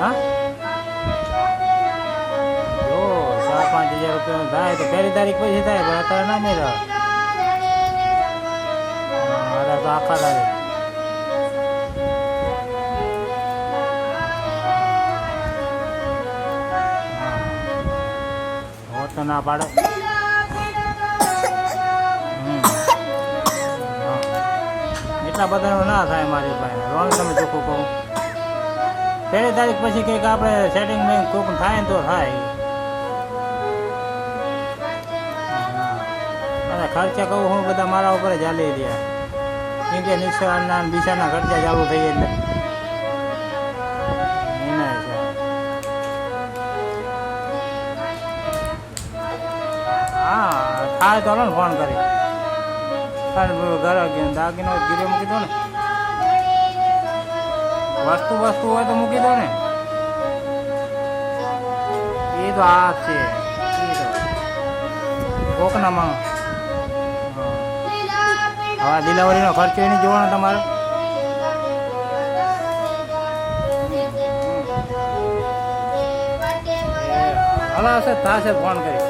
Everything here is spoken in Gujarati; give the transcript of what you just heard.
હા જો 4-5 હજાર રૂપિયા થાય તો પહેલી તારીખ પછી થાય પણ અત્યારે ના મેળવે. અરે તો આખા તારીખ હોત તો ના પાડે. એટલા બધા ના થાય મારી પાસે રોંગ તમે ચોખ્ખું કહું. પહેલી તારીખ પછી કંઈક આપણે સેટિંગ બેંક કોઈક થાય ને તો થાય. અને ખર્ચા કહું હું બધા મારા ઉપર જ હાલી રહ્યા કેમ કે નિશાળના બિશાળના ખર્ચા ચાલુ થઈ એટલે એના છે. હા થાય તો ને ફોન કરી ઘરે દાગીનો ગીરે મૂકી દો ને. વસ્તુ હોય તો મૂકી દો ને. એ તો આ છે કોકનામાં. હવે ડિલિવરીનો ખર્ચો એની જોવાનો તમારે. હલા હશે થશે ફોન કરી.